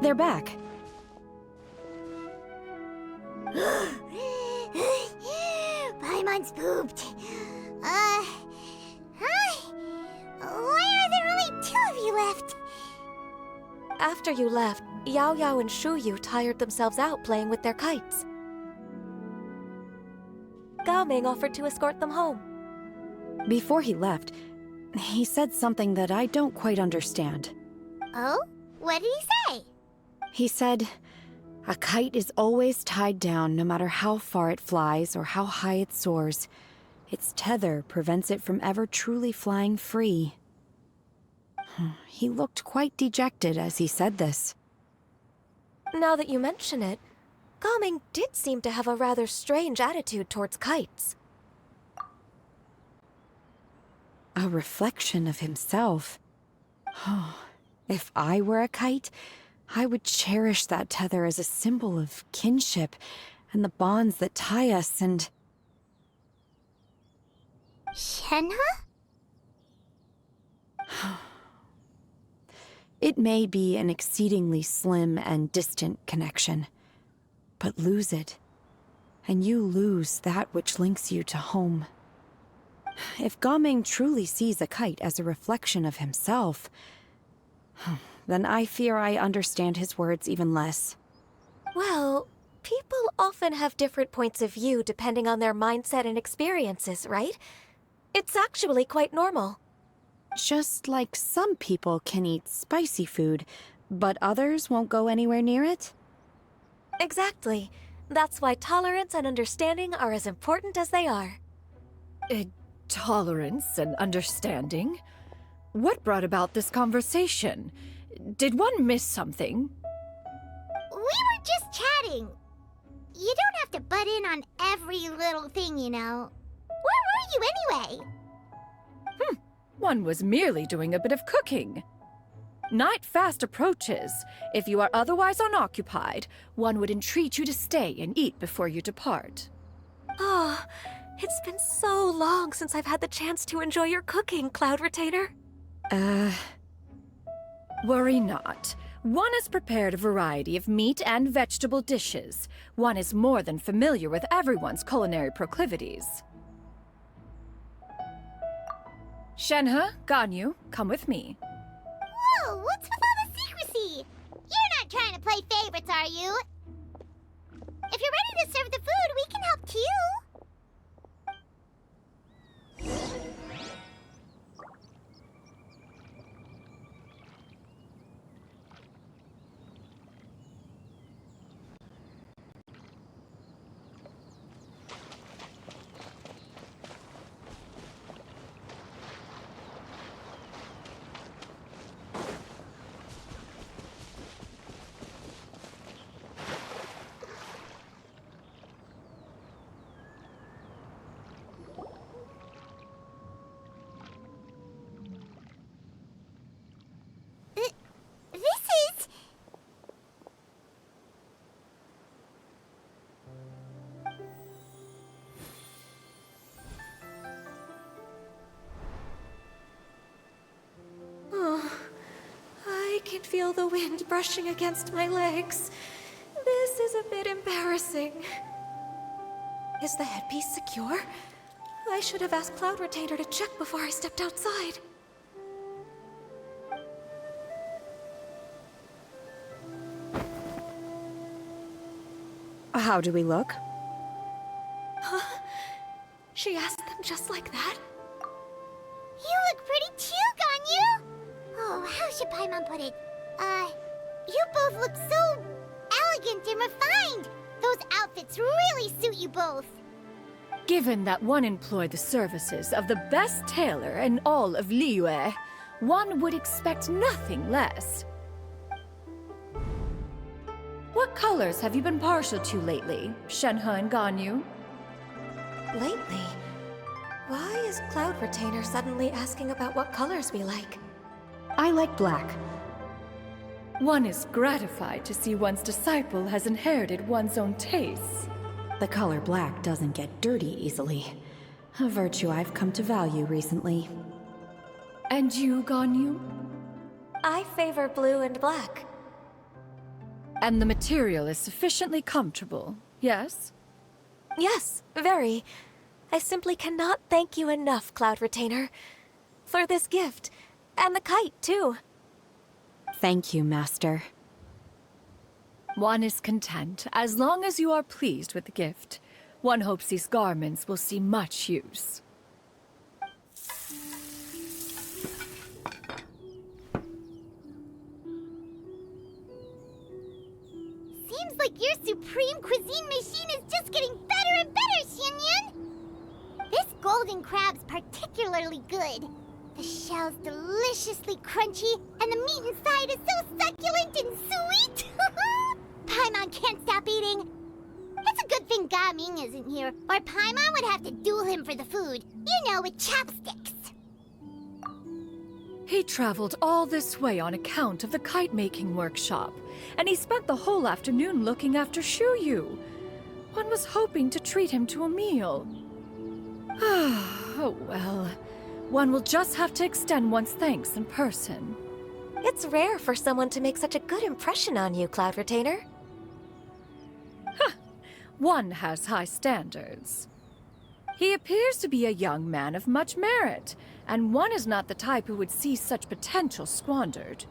They're back. Paimon's pooped. Hi. Why are there only two of you left? After you left, Yao Yao and Shuyu tired themselves out playing with their kites. Gaming offered to escort them home. Before he left, he said something that I don't quite understand. Oh? What did he say? He said, a kite is always tied down no matter how far it flies or how high it soars. Its tether prevents it from ever truly flying free. He looked quite dejected as he said this. Now that you mention it, Gaming did seem to have a rather strange attitude towards kites. A reflection of himself. If I were a kite, I would cherish that tether as a symbol of kinship and the bonds that tie us and... Shenhe? It may be an exceedingly slim and distant connection, but lose it, and you lose that which links you to home. If Gaming truly sees a kite as a reflection of himself, then I fear I understand his words even less. Well, people often have different points of view depending on their mindset and experiences, right? It's actually quite normal. Just like some people can eat spicy food, but others won't go anywhere near it? Exactly. That's why tolerance and understanding are as important as they are. Tolerance and understanding? What brought about this conversation? Did one miss something? We were just chatting. You don't have to butt in on every little thing, you know. Where were you anyway? One was merely doing a bit of cooking. Night fast approaches. If you are otherwise unoccupied, one would entreat you to stay and eat before you depart. Oh, it's been so long since I've had the chance to enjoy your cooking, Cloud Retainer. Worry not. One has prepared a variety of meat and vegetable dishes. One is more than familiar with everyone's culinary proclivities. Shenhe, Ganyu, come with me. Whoa, what's with all the secrecy? You're not trying to play favorites, are you? If you're ready to serve the food, we can help too. This is... Oh, I can feel the wind brushing against my legs. This is a bit embarrassing. Is the headpiece secure? I should have asked Cloud Retainer to check before I stepped outside. How do we look? Huh? She asked them just like that? You look pretty too, Ganyu! Oh, how should Paimon put it? You both look so elegant and refined! Those outfits really suit you both! Given that one employed the services of the best tailor in all of Liyue, one would expect nothing less. What colors have you been partial to lately, Shenhe and Ganyu? Lately? Why is Cloud Retainer suddenly asking about what colors we like? I like black. One is gratified to see one's disciple has inherited one's own tastes. The color black doesn't get dirty easily. A virtue I've come to value recently. And you, Ganyu? I favor blue and black. And the material is sufficiently comfortable, yes? Yes, very. I simply cannot thank you enough, Cloud Retainer. For this gift. And the kite, too. Thank you, Master. One is content, as long as you are pleased with the gift. One hopes these garments will see much use. Seems like your supreme cuisine machine is just getting better and better, Xianyun! This golden crab's particularly good. The shell's deliciously crunchy, and the meat inside is so succulent and sweet! Paimon can't stop eating. It's a good thing Gaming isn't here, or Paimon would have to duel him for the food. You know, with chopsticks. He traveled all this way on account of the kite-making workshop, and he spent the whole afternoon looking after Shuyu. One was hoping to treat him to a meal. Oh well. One will just have to extend one's thanks in person. It's rare for someone to make such a good impression on you, Cloud Retainer. One has high standards. He appears to be a young man of much merit, and one is not the type who would see such potential squandered.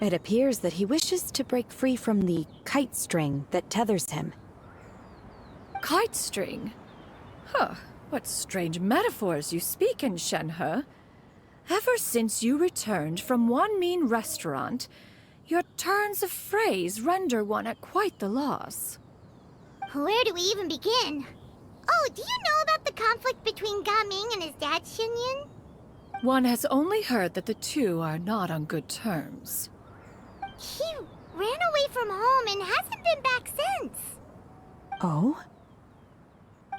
It appears that he wishes to break free from the kite string that tethers him. Kite string? Huh, what strange metaphors you speak in, Shenhe. Ever since you returned from one mean restaurant, your turns of phrase render one at quite the loss. Where do we even begin? Oh, do you know about the conflict between Gaming and his dad, Xianyun? One has only heard that the two are not on good terms. He ran away from home and hasn't been back since. Oh?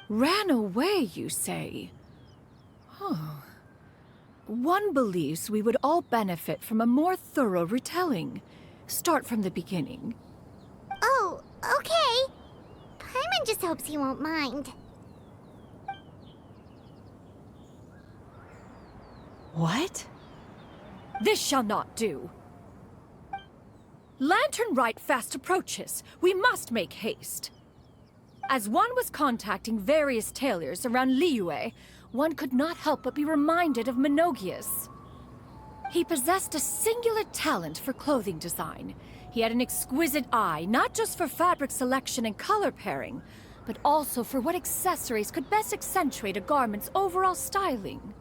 Ran away, you say? Oh. One believes we would all benefit from a more thorough retelling. Start from the beginning. Oh, okay. Paimon just hopes he won't mind. What? This shall not do. Lantern Rite fast approaches. We must make haste. As one was contacting various tailors around Liyue, one could not help but be reminded of Menogius. He possessed a singular talent for clothing design. He had an exquisite eye, not just for fabric selection and color pairing, but also for what accessories could best accentuate a garment's overall styling.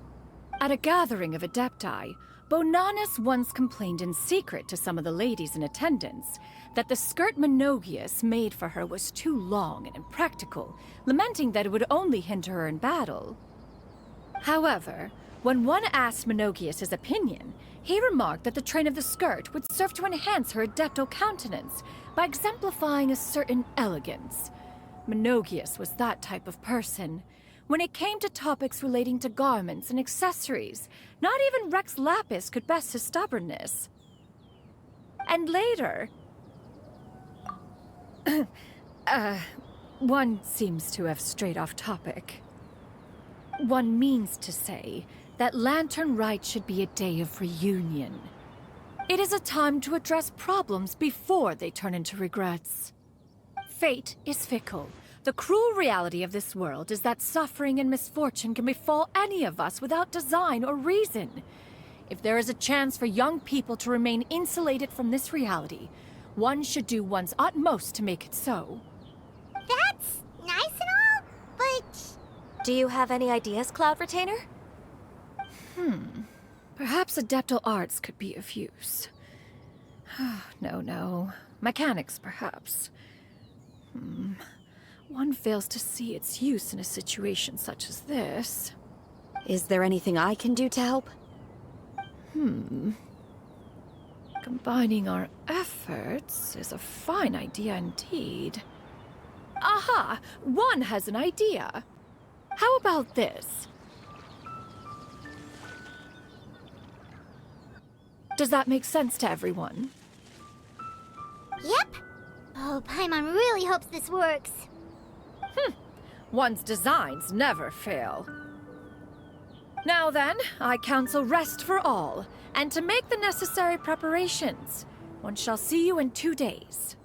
At a gathering of Adepti, Bonanis once complained in secret to some of the ladies in attendance that the skirt Menogius made for her was too long and impractical, lamenting that it would only hinder her in battle. However, when one asked Menogius' opinion, he remarked that the train of the skirt would serve to enhance her adeptal countenance by exemplifying a certain elegance. Menogius was that type of person. When it came to topics relating to garments and accessories, not even Rex Lapis could best his stubbornness. And later... one seems to have strayed off topic. One means to say that Lantern Rite should be a day of reunion. It is a time to address problems before they turn into regrets. Fate is fickle. The cruel reality of this world is that suffering and misfortune can befall any of us without design or reason. If there is a chance for young people to remain insulated from this reality, one should do one's utmost to make it so. That's nice and all, but... Do you have any ideas, Cloud Retainer? Perhaps adeptal arts could be of use. No. Mechanics, perhaps. One fails to see its use in a situation such as this. Is there anything I can do to help? Combining our efforts is a fine idea indeed. Aha! One has an idea. How about this? Does that make sense to everyone? Yep. Oh, Paimon really hopes this works. One's designs never fail. Now then, I counsel rest for all, and to make the necessary preparations. One shall see you in 2 days.